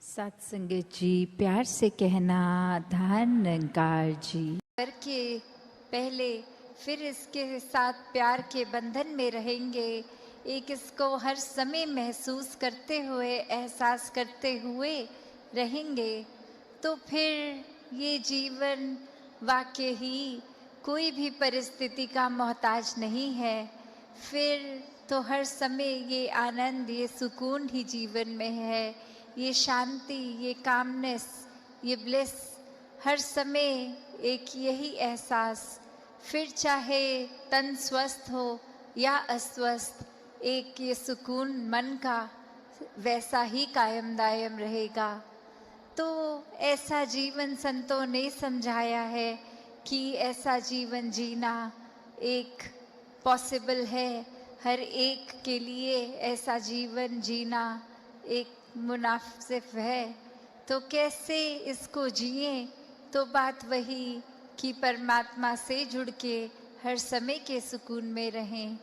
सत्संगत जी, प्यार से कहना धन निरंकार जी। करके पहले फिर इसके साथ प्यार के बंधन में रहेंगे, एक इसको हर समय महसूस करते हुए, एहसास करते हुए रहेंगे, तो फिर ये जीवन वाकई ही कोई भी परिस्थिति का मोहताज नहीं है। फिर तो हर समय ये आनंद, ये सुकून ही जीवन में है, ये शांति, ये कामनेस, ये ब्लिस, हर समय एक यही एहसास। फिर चाहे तन स्वस्थ हो या अस्वस्थ, एक ये सुकून मन का वैसा ही कायम दायम रहेगा। तो ऐसा जीवन संतों ने समझाया है कि ऐसा जीवन जीना एक पॉसिबल है, हर एक के लिए ऐसा जीवन जीना एक मुनासिब है। तो कैसे इसको जिए? तो बात वही कि परमात्मा से जुड़ के हर समय के सुकून में रहें।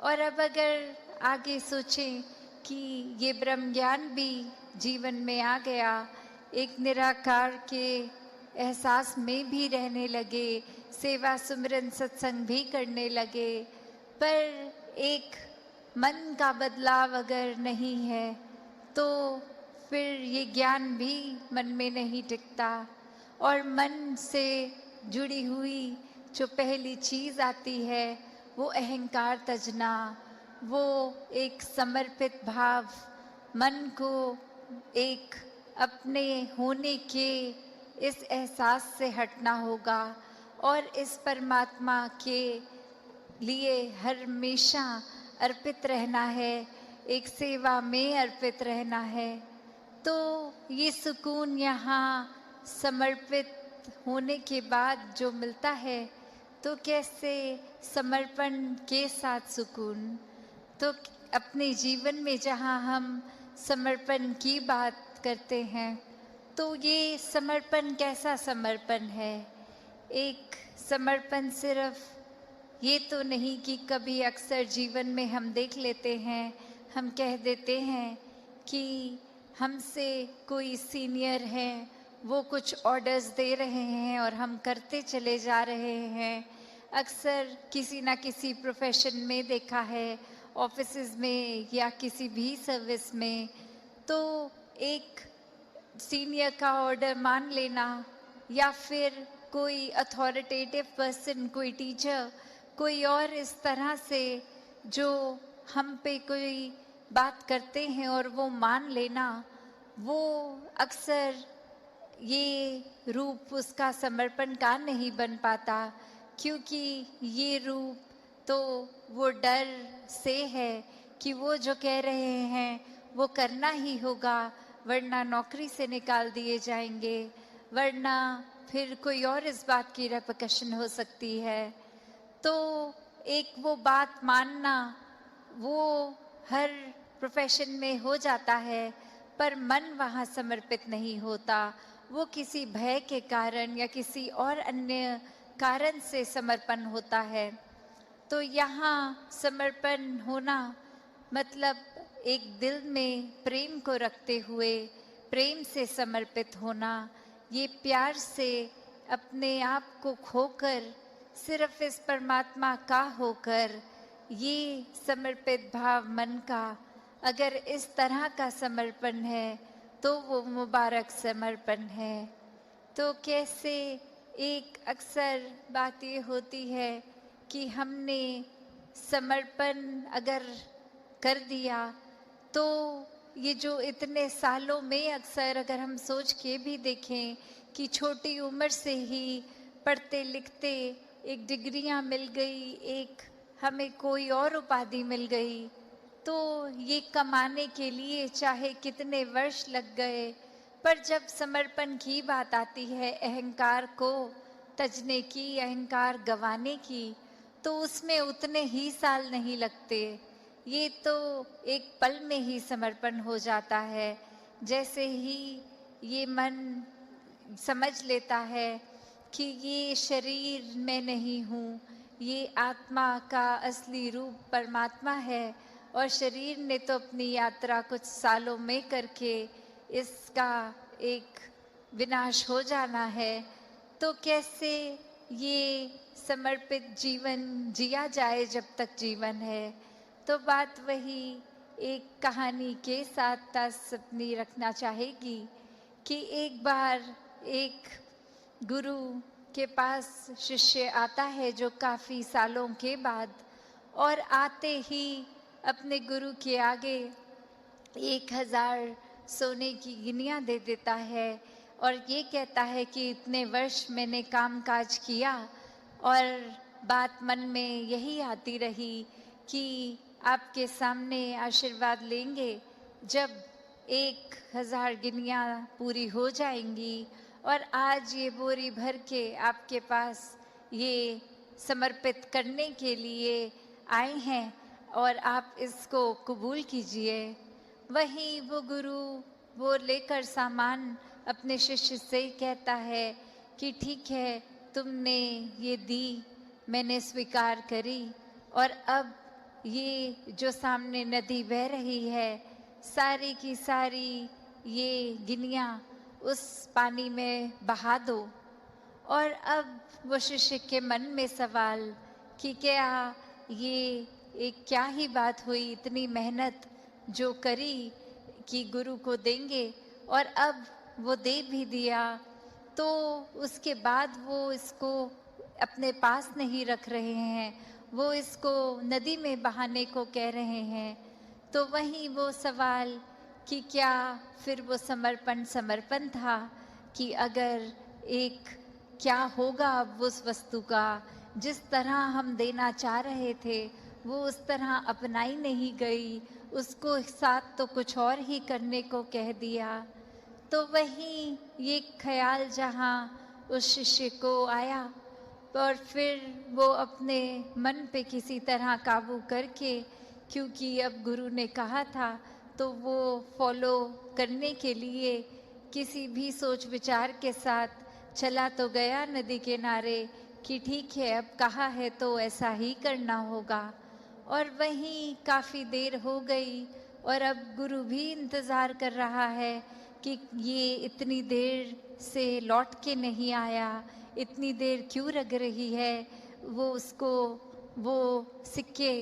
और अब अगर आगे सोचें कि ये ब्रह्म ज्ञान भी जीवन में आ गया, एक निराकार के एहसास में भी रहने लगे, सेवा सुमिरन सत्संग भी करने लगे, पर एक मन का बदलाव अगर नहीं है तो फिर ये ज्ञान भी मन में नहीं टिकता। और मन से जुड़ी हुई जो पहली चीज़ आती है वो अहंकार तजना, वो एक समर्पित भाव, मन को एक अपने होने के इस एहसास से हटना होगा और इस परमात्मा के लिए हमेशा अर्पित रहना है, एक सेवा में अर्पित रहना है। तो ये सुकून यहाँ समर्पित होने के बाद जो मिलता है, तो कैसे समर्पण के साथ सुकून। तो अपने जीवन में जहाँ हम समर्पण की बात करते हैं, तो ये समर्पण कैसा समर्पण है? एक समर्पण सिर्फ ये तो नहीं कि कभी अक्सर जीवन में हम देख लेते हैं, हम कह देते हैं कि हमसे कोई सीनियर है, वो कुछ ऑर्डर्स दे रहे हैं और हम करते चले जा रहे हैं। अक्सर किसी ना किसी प्रोफेशन में देखा है, ऑफिसेज में या किसी भी सर्विस में, तो एक सीनियर का ऑर्डर मान लेना या फिर कोई अथॉरिटेटिव पर्सन, कोई टीचर, कोई और इस तरह से जो हम पे कोई बात करते हैं और वो मान लेना, वो अक्सर ये रूप उसका समर्पण का नहीं बन पाता, क्योंकि ये रूप तो वो डर से है कि वो जो कह रहे हैं वो करना ही होगा, वरना नौकरी से निकाल दिए जाएंगे, वरना फिर कोई और इस बात की रेपकशन हो सकती है। तो एक वो बात मानना वो हर प्रोफेशन में हो जाता है, पर मन वहाँ समर्पित नहीं होता, वो किसी भय के कारण या किसी और अन्य कारण से समर्पण होता है। तो यहाँ समर्पण होना मतलब एक दिल में प्रेम को रखते हुए प्रेम से समर्पित होना, ये प्यार से अपने आप को खोकर सिर्फ इस परमात्मा का होकर, ये समर्पित भाव मन का अगर इस तरह का समर्पण है तो वो मुबारक समर्पण है। तो कैसे एक अक्सर बात ये होती है कि हमने समर्पण अगर कर दिया तो ये जो इतने सालों में अक्सर अगर हम सोच के भी देखें कि छोटी उम्र से ही पढ़ते लिखते एक डिग्रियां मिल गई, एक हमें कोई और उपाधि मिल गई, तो ये कमाने के लिए चाहे कितने वर्ष लग गए, पर जब समर्पण की बात आती है, अहंकार को तजने की, अहंकार गंवाने की, तो उसमें उतने ही साल नहीं लगते, ये तो एक पल में ही समर्पण हो जाता है। जैसे ही ये मन समझ लेता है कि ये शरीर मैं नहीं हूँ, ये आत्मा का असली रूप परमात्मा है, और शरीर ने तो अपनी यात्रा कुछ सालों में करके इसका एक विनाश हो जाना है, तो कैसे ये समर्पित जीवन जिया जाए जब तक जीवन है। तो बात वही एक कहानी के साथ तास अपनी रखना चाहेगी कि एक बार एक गुरु के पास शिष्य आता है जो काफ़ी सालों के बाद, और आते ही अपने गुरु के आगे 1000 सोने की गिनियाँ दे देता है और ये कहता है कि इतने वर्ष मैंने कामकाज किया और बात मन में यही आती रही कि आपके सामने आशीर्वाद लेंगे जब 1000 गिनियाँ पूरी हो जाएंगी, और आज ये बोरी भर के आपके पास ये समर्पित करने के लिए आए हैं और आप इसको कबूल कीजिए। वहीं वो गुरु वो लेकर सामान अपने शिष्य से कहता है कि ठीक है, तुमने ये दी, मैंने स्वीकार करी, और अब ये जो सामने नदी बह रही है, सारी की सारी ये गिनियाँ उस पानी में बहा दो। और अब वो शिष्य के मन में सवाल कि क्या ये एक क्या ही बात हुई, इतनी मेहनत जो करी कि गुरु को देंगे और अब वो दे भी दिया, तो उसके बाद वो इसको अपने पास नहीं रख रहे हैं, वो इसको नदी में बहाने को कह रहे हैं। तो वहीं वो सवाल कि क्या फिर वो समर्पण था कि अगर एक क्या होगा अब उस वस्तु का, जिस तरह हम देना चाह रहे थे वो उस तरह अपनाई नहीं गई, उसको साथ तो कुछ और ही करने को कह दिया। तो वहीं ये ख्याल जहाँ उस शिष्य को आया और फिर वो अपने मन पे किसी तरह काबू करके, क्योंकि अब गुरु ने कहा था तो वो फॉलो करने के लिए किसी भी सोच विचार के साथ चला तो गया नदी किनारे कि ठीक है, अब कहा है तो ऐसा ही करना होगा। और वहीं काफ़ी देर हो गई और अब गुरु भी इंतज़ार कर रहा है कि ये इतनी देर से लौट के नहीं आया, इतनी देर क्यों लग रही है वो उसको वो सिक्के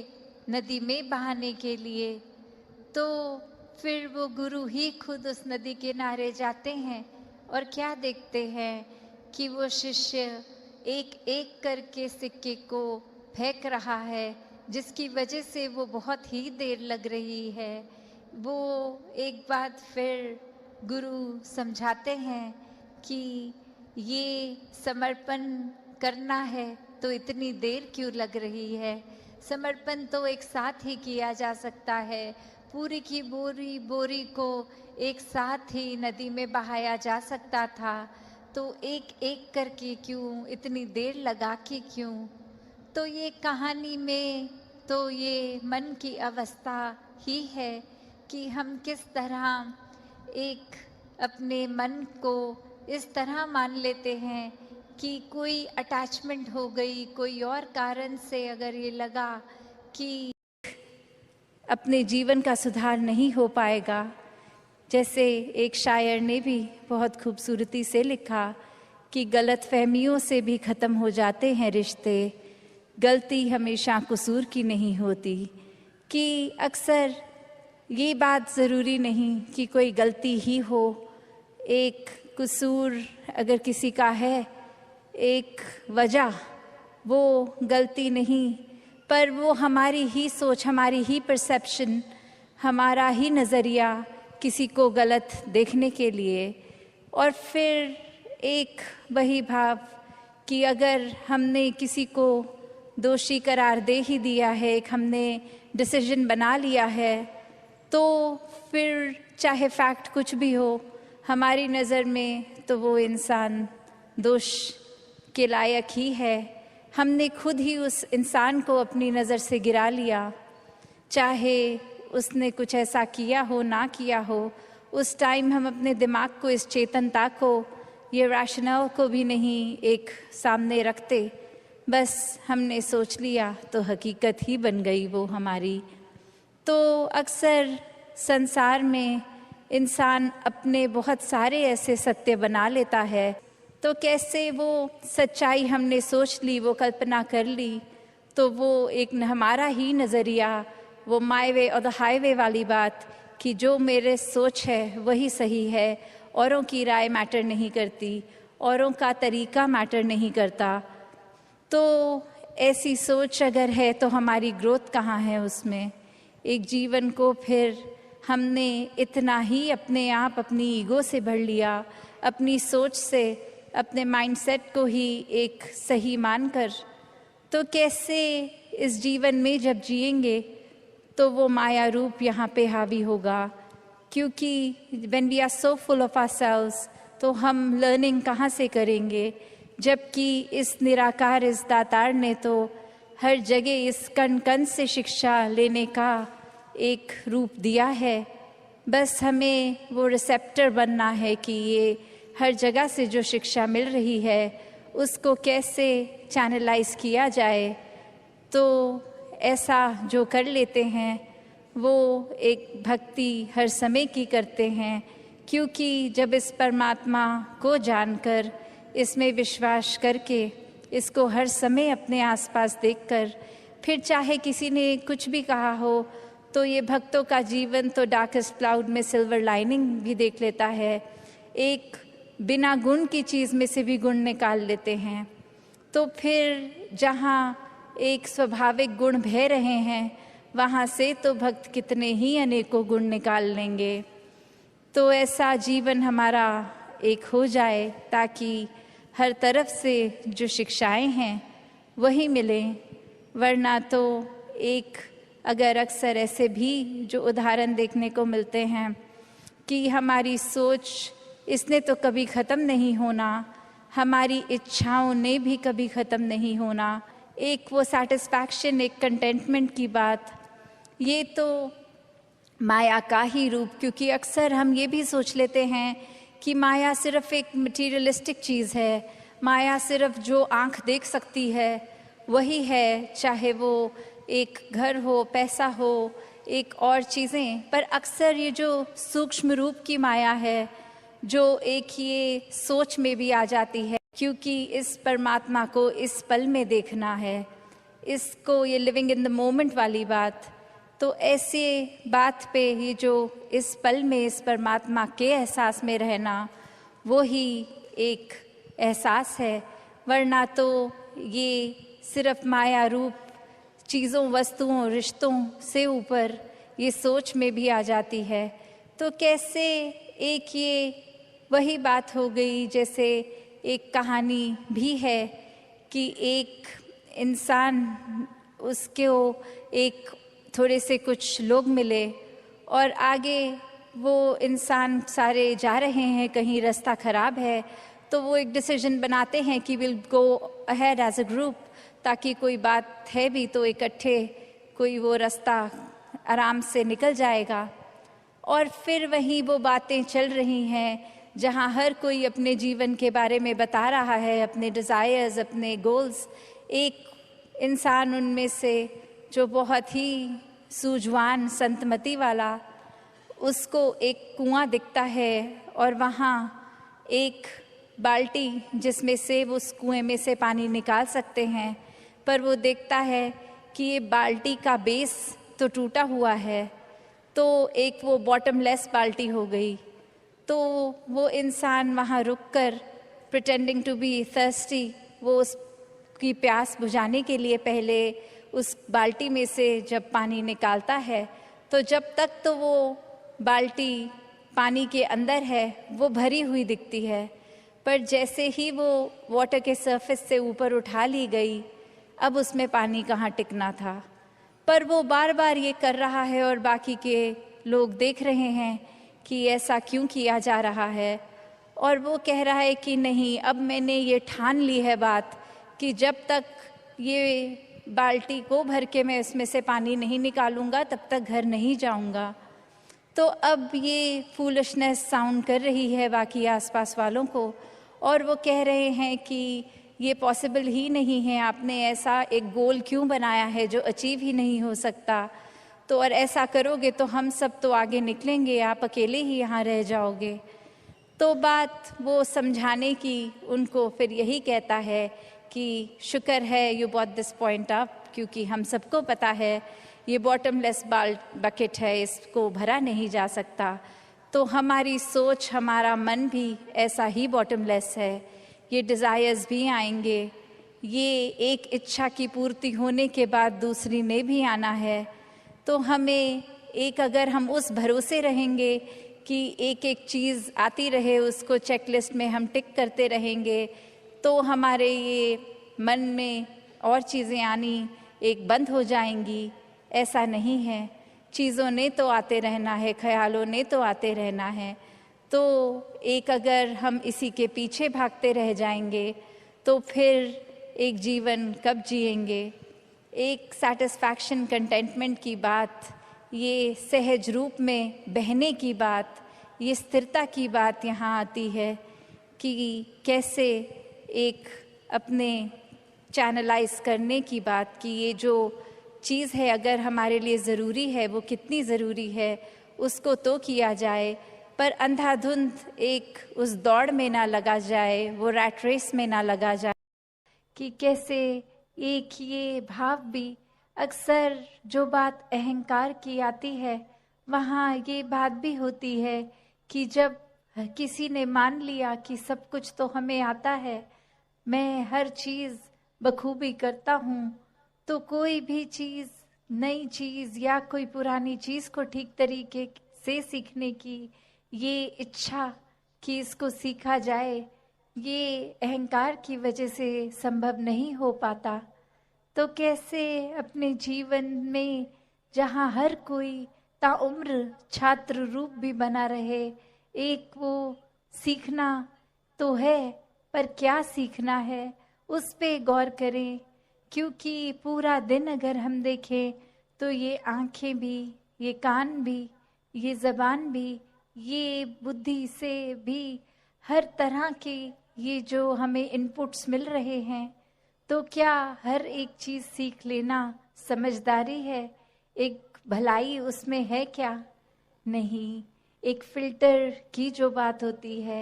नदी में बहाने के लिए। तो फिर वो गुरु ही खुद उस नदी किनारे जाते हैं और क्या देखते हैं कि वो शिष्य एक एक करके सिक्के को फेंक रहा है, जिसकी वजह से वो बहुत ही देर लग रही है। वो एक बात फिर गुरु समझाते हैं कि ये समर्पण करना है तो इतनी देर क्यों लग रही है, समर्पण तो एक साथ ही किया जा सकता है, पूरी की बोरी को एक साथ ही नदी में बहाया जा सकता था, तो एक एक करके क्यों, इतनी देर लगा के क्यों। तो ये कहानी में तो ये मन की अवस्था ही है कि हम किस तरह एक अपने मन को इस तरह मान लेते हैं कि कोई अटैचमेंट हो गई, कोई और कारण से अगर ये लगा कि अपने जीवन का सुधार नहीं हो पाएगा। जैसे एक शायर ने भी बहुत खूबसूरती से लिखा कि गलत फहमियों से भी ख़त्म हो जाते हैं रिश्ते, गलती हमेशा कसूर की नहीं होती। कि अक्सर ये बात ज़रूरी नहीं कि कोई गलती ही हो, एक कसूर अगर किसी का है, एक वजह वो गलती नहीं, पर वो हमारी ही सोच, हमारी ही परसेप्शन, हमारा ही नज़रिया किसी को गलत देखने के लिए। और फिर एक वही भाव कि अगर हमने किसी को दोषी करार दे ही दिया है, एक हमने डिसीजन बना लिया है, तो फिर चाहे फैक्ट कुछ भी हो हमारी नज़र में, तो वो इंसान दोष के लायक ही है। हमने खुद ही उस इंसान को अपनी नज़र से गिरा लिया, चाहे उसने कुछ ऐसा किया हो ना किया हो। उस टाइम हम अपने दिमाग को, इस चेतनता को, ये रैशनल को भी नहीं एक सामने रखते, बस हमने सोच लिया तो हकीकत ही बन गई वो हमारी। तो अक्सर संसार में इंसान अपने बहुत सारे ऐसे सत्य बना लेता है, तो कैसे वो सच्चाई हमने सोच ली, वो कल्पना कर ली, तो वो एक हमारा ही नज़रिया, वो माय वे और द हाईवे वाली बात कि जो मेरे सोच है वही सही है, औरों की राय मैटर नहीं करती, औरों का तरीका मैटर नहीं करता। तो ऐसी सोच अगर है तो हमारी ग्रोथ कहाँ है उसमें? एक जीवन को फिर हमने इतना ही अपने आप अपनी ईगो से भर लिया, अपनी सोच से, अपने माइंडसेट को ही एक सही मानकर। तो कैसे इस जीवन में जब जिएंगे तो वो माया रूप यहाँ पे हावी होगा, क्योंकि when we are so full of ourselves तो हम लर्निंग कहाँ से करेंगे, जबकि इस निराकार, इस दातार ने तो हर जगह इस कण कण से शिक्षा लेने का एक रूप दिया है। बस हमें वो रिसेप्टर बनना है कि ये हर जगह से जो शिक्षा मिल रही है उसको कैसे चैनलाइज किया जाए। तो ऐसा जो कर लेते हैं वो एक भक्ति हर समय की करते हैं, क्योंकि जब इस परमात्मा को जानकर, इसमें विश्वास करके, इसको हर समय अपने आसपास देखकर, फिर चाहे किसी ने कुछ भी कहा हो, तो ये भक्तों का जीवन तो डार्केस्ट क्लाउड में सिल्वर लाइनिंग भी देख लेता है। एक बिना गुण की चीज़ में से भी गुण निकाल लेते हैं। तो फिर जहाँ एक स्वाभाविक गुण बह रहे हैं, वहाँ से तो भक्त कितने ही अनेकों गुण निकाल लेंगे। तो ऐसा जीवन हमारा एक हो जाए ताकि हर तरफ से जो शिक्षाएं हैं वही मिलें। वरना तो एक अगर अक्सर ऐसे भी जो उदाहरण देखने को मिलते हैं कि हमारी सोच, इसने तो कभी ख़त्म नहीं होना, हमारी इच्छाओं ने भी कभी ख़त्म नहीं होना, एक वो सैटिस्फैक्शन, एक कंटेंटमेंट की बात, ये तो माया का ही रूप। क्योंकि अक्सर हम ये भी सोच लेते हैं कि माया सिर्फ एक मटीरियलिस्टिक चीज़ है, माया सिर्फ जो आँख देख सकती है वही है, चाहे वो एक घर हो, पैसा हो, एक और चीज़ें। पर अक्सर ये जो सूक्ष्म रूप की माया है, जो एक ये सोच में भी आ जाती है, क्योंकि इस परमात्मा को इस पल में देखना है, इसको ये लिविंग इन द मोमेंट वाली बात। तो ऐसे बात पे ये जो इस पल में इस परमात्मा के एहसास में रहना, वो ही एक एहसास है। वरना तो ये सिर्फ माया रूप चीज़ों, वस्तुओं, रिश्तों से ऊपर ये सोच में भी आ जाती है। तो कैसे एक ये वही बात हो गई, जैसे एक कहानी भी है कि एक इंसान, उसको एक थोड़े से कुछ लोग मिले और आगे वो इंसान सारे जा रहे हैं, कहीं रास्ता ख़राब है, तो वो एक डिसीजन बनाते हैं कि will go ahead as a group, ताकि कोई बात है भी तो इकट्ठे कोई वो रास्ता आराम से निकल जाएगा। और फिर वहीं वो बातें चल रही हैं जहाँ हर कोई अपने जीवन के बारे में बता रहा है, अपने डिज़ायर्स, अपने गोल्स। एक इंसान उनमें से जो बहुत ही सूझवान, संतमति वाला, उसको एक कुआं दिखता है और वहाँ एक बाल्टी जिसमें से वो उस कुएं में से पानी निकाल सकते हैं, पर वो देखता है कि ये बाल्टी का बेस तो टूटा हुआ है, तो एक वो बॉटमलेस बाल्टी हो गई। तो वो इंसान वहाँ रुककर प्रिटेंडिंग टू बी थर्स्टी, वो उसकी प्यास बुझाने के लिए पहले उस बाल्टी में से जब पानी निकालता है, तो जब तक तो वो बाल्टी पानी के अंदर है वो भरी हुई दिखती है, पर जैसे ही वो वाटर के सरफेस से ऊपर उठा ली गई, अब उसमें पानी कहाँ टिकना था। पर वो बार बार ये कर रहा है और बाकी के लोग देख रहे हैं कि ऐसा क्यों किया जा रहा है। और वो कह रहा है कि नहीं, अब मैंने ये ठान ली है बात कि जब तक ये बाल्टी को भर के मैं इसमें से पानी नहीं निकालूंगा तब तक घर नहीं जाऊंगा। तो अब ये फूलिशनेस साउंड कर रही है बाकी आसपास वालों को, और वो कह रहे हैं कि ये पॉसिबल ही नहीं है, आपने ऐसा एक गोल क्यों बनाया है जो अचीव ही नहीं हो सकता। तो और ऐसा करोगे तो हम सब तो आगे निकलेंगे, आप अकेले ही यहाँ रह जाओगे। तो बात वो समझाने की उनको फिर यही कहता है कि शुक्र है you bought this point up, क्योंकि हम सबको पता है ये बॉटमलेस बकेट है, इसको भरा नहीं जा सकता। तो हमारी सोच, हमारा मन भी ऐसा ही बॉटमलेस है। ये डिज़ायर्स भी आएंगे, ये एक इच्छा की पूर्ति होने के बाद दूसरी ने भी आना है। तो हमें एक, अगर हम उस भरोसे रहेंगे कि एक एक चीज़ आती रहे, उसको चेकलिस्ट में हम टिक करते रहेंगे, तो हमारे ये मन में और चीज़ें आनी एक बंद हो जाएंगी। ऐसा नहीं है, चीज़ों ने तो आते रहना है, ख्यालों ने तो आते रहना है। तो एक अगर हम इसी के पीछे भागते रह जाएंगे तो फिर एक जीवन कब जिएंगे। एक सेटिस्फैक्शन, कंटेंटमेंट की बात, ये सहज रूप में बहने की बात, ये स्थिरता की बात यहाँ आती है कि कैसे एक अपने चैनलाइज करने की बात, कि ये जो चीज़ है अगर हमारे लिए ज़रूरी है, वो कितनी ज़रूरी है उसको तो किया जाए, पर अंधाधुंध एक उस दौड़ में ना लगा जाए, वो रैट रेस में ना लगा जाए। कि कैसे एक ये भाव भी, अक्सर जो बात अहंकार की आती है वहाँ ये बात भी होती है कि जब किसी ने मान लिया कि सब कुछ तो हमें आता है, मैं हर चीज़ बखूबी करता हूँ, तो कोई भी चीज़, नई चीज़ या कोई पुरानी चीज़ को ठीक तरीके से सीखने की ये इच्छा कि इसको सीखा जाए, ये अहंकार की वजह से संभव नहीं हो पाता। तो कैसे अपने जीवन में जहाँ हर कोई ताउम्र छात्र रूप भी बना रहे, एक वो सीखना तो है, पर क्या सीखना है उस पे गौर करें। क्योंकि पूरा दिन अगर हम देखें तो ये आँखें भी, ये कान भी, ये ज़बान भी, ये बुद्धि से भी, हर तरह के ये जो हमें इनपुट्स मिल रहे हैं, तो क्या हर एक चीज़ सीख लेना समझदारी है? एक भलाई उसमें है क्या? नहीं। एक फिल्टर की जो बात होती है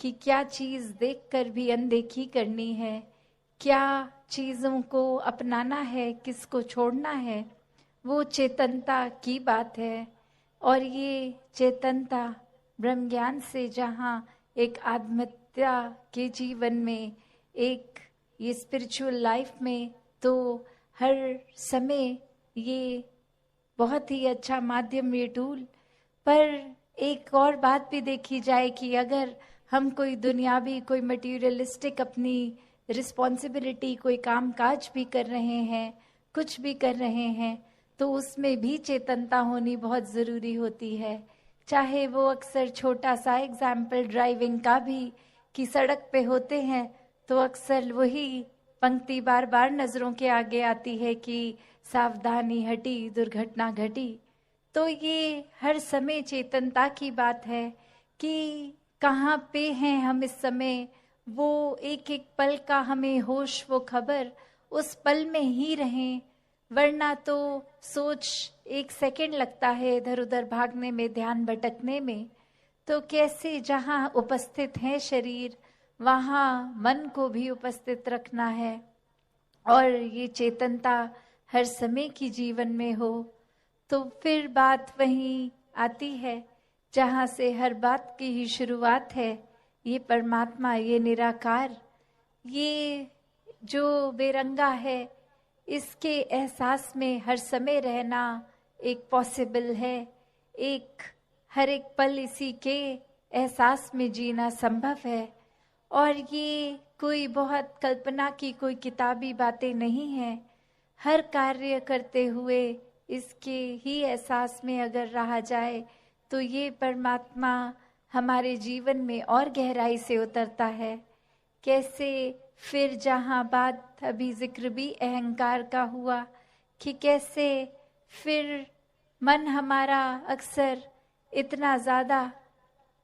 कि क्या चीज़ देखकर भी अनदेखी करनी है, क्या चीज़ों को अपनाना है, किसको छोड़ना है, वो चेतनता की बात है। और ये चेतनता ब्रह्म ज्ञान से जहाँ एक आत्महत्या के जीवन में, एक ये स्पिरिचुअल लाइफ में, तो हर समय ये बहुत ही अच्छा माध्यम, ये टूल। पर एक और बात भी देखी जाए कि अगर हम कोई दुनियावी, कोई मटीरियलिस्टिक अपनी रिस्पॉन्सिबिलिटी, कोई काम काज भी कर रहे हैं, कुछ भी कर रहे हैं, तो उसमें भी चेतनता होनी बहुत ज़रूरी होती है। चाहे वो अक्सर छोटा सा एग्जाम्पल ड्राइविंग का भी, कि सड़क पे होते हैं तो अक्सर वही पंक्ति बार बार नज़रों के आगे आती है कि सावधानी हटी दुर्घटना घटी। तो ये हर समय चेतनता की बात है कि कहाँ पे हैं हम इस समय, वो एक एक पल का हमें होश, वो खबर, उस पल में ही रहें। वरना तो सोच एक सेकंड लगता है इधर उधर भागने में, ध्यान भटकने में। तो कैसे जहाँ उपस्थित है शरीर, वहाँ मन को भी उपस्थित रखना है, और ये चेतनता हर समय की जीवन में हो। तो फिर बात वहीं आती है जहाँ से हर बात की ही शुरुआत है, ये परमात्मा, ये निराकार, ये जो बेरंगा है, इसके एहसास में हर समय रहना एक पॉसिबल है। एक हर एक पल इसी के एहसास में जीना संभव है। और ये कोई बहुत कल्पना की कोई किताबी बातें नहीं हैं। हर कार्य करते हुए इसके ही एहसास में अगर रहा जाए तो ये परमात्मा हमारे जीवन में और गहराई से उतरता है। कैसे फिर जहाँ बात अभी जिक्र भी अहंकार का हुआ कि कैसे फिर मन हमारा अक्सर इतना ज़्यादा,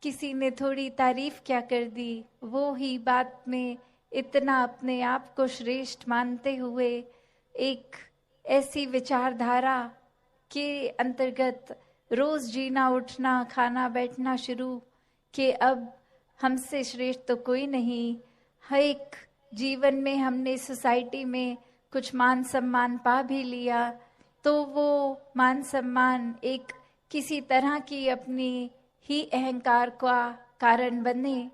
किसी ने थोड़ी तारीफ क्या कर दी, वो ही बात में इतना अपने आप को श्रेष्ठ मानते हुए एक ऐसी विचारधारा के अंतर्गत रोज जीना उठना खाना बैठना शुरू कि अब हमसे श्रेष्ठ तो कोई नहीं। हर एक जीवन में हमने सोसाइटी में कुछ मान सम्मान पा भी लिया तो वो मान सम्मान एक किसी तरह की अपनी ही अहंकार का कारण बने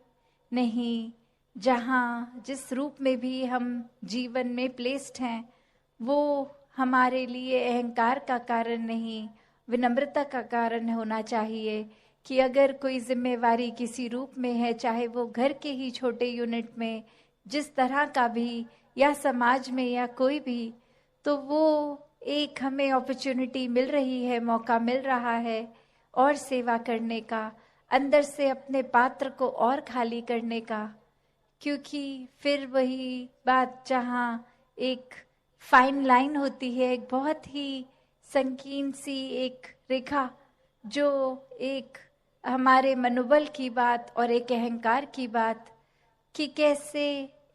नहीं। जहाँ जिस रूप में भी हम जीवन में प्लेस्ड हैं वो हमारे लिए अहंकार का कारण नहीं, विनम्रता का कारण होना चाहिए। कि अगर कोई जिम्मेवारी किसी रूप में है, चाहे वो घर के ही छोटे यूनिट में जिस तरह का भी या समाज में या कोई भी, तो वो एक हमें अपॉर्चुनिटी मिल रही है, मौका मिल रहा है और सेवा करने का, अंदर से अपने पात्र को और खाली करने का। क्योंकि फिर वही बात जहाँ एक फाइन लाइन होती है, एक बहुत ही संकीर्ण सी एक रेखा जो एक हमारे मनोबल की बात और एक अहंकार की बात, कि कैसे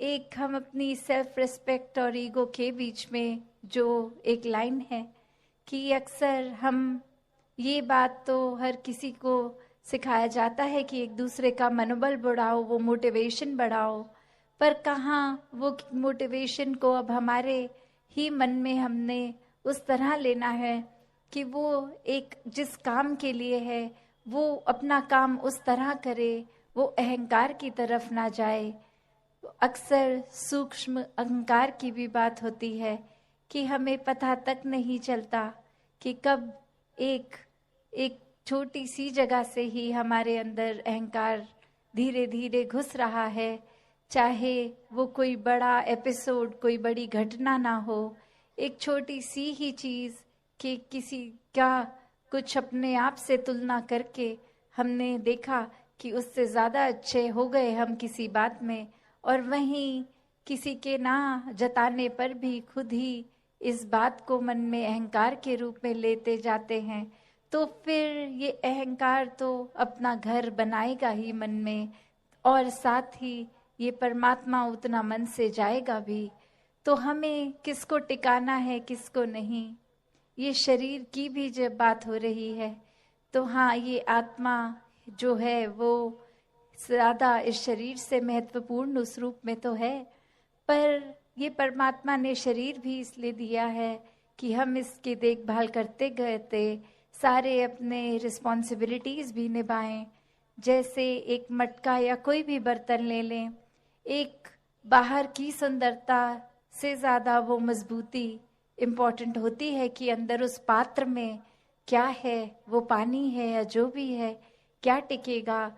एक हम अपनी सेल्फ रिस्पेक्ट और ईगो के बीच में जो एक लाइन है कि अक्सर हम ये बात तो हर किसी को सिखाया जाता है कि एक दूसरे का मनोबल बढ़ाओ, वो मोटिवेशन बढ़ाओ, पर कहाँ वो मोटिवेशन को अब हमारे ही मन में हमने उस तरह लेना है कि वो एक जिस काम के लिए है वो अपना काम उस तरह करे, वो अहंकार की तरफ ना जाए। अक्सर सूक्ष्म अहंकार की भी बात होती है कि हमें पता तक नहीं चलता कि कब एक छोटी सी जगह से ही हमारे अंदर अहंकार धीरे धीरे घुस रहा है। चाहे वो कोई बड़ा एपिसोड, कोई बड़ी घटना ना हो, एक छोटी सी ही चीज़ कि किसी का कुछ अपने आप से तुलना करके हमने देखा कि उससे ज़्यादा अच्छे हो गए हम किसी बात में, और वहीं किसी के ना जताने पर भी खुद ही इस बात को मन में अहंकार के रूप में लेते जाते हैं, तो फिर ये अहंकार तो अपना घर बनाएगा ही मन में, और साथ ही ये परमात्मा उतना मन से जाएगा भी। तो हमें किसको टिकाना है किसको नहीं, ये शरीर की भी जब बात हो रही है तो हाँ, ये आत्मा जो है वो ज़्यादा इस शरीर से महत्वपूर्ण उस रूप में तो है, पर ये परमात्मा ने शरीर भी इसलिए दिया है कि हम इसकी देखभाल करते गए सारे अपने रिस्पॉन्सिबिलिटीज़ भी निभाएं। जैसे एक मटका या कोई भी बर्तन ले लें, एक बाहर की सुंदरता से ज़्यादा वो मजबूती इम्पॉर्टेंट होती है कि अंदर उस पात्र में क्या है, वो पानी है या जो भी है, क्या टिकेगा।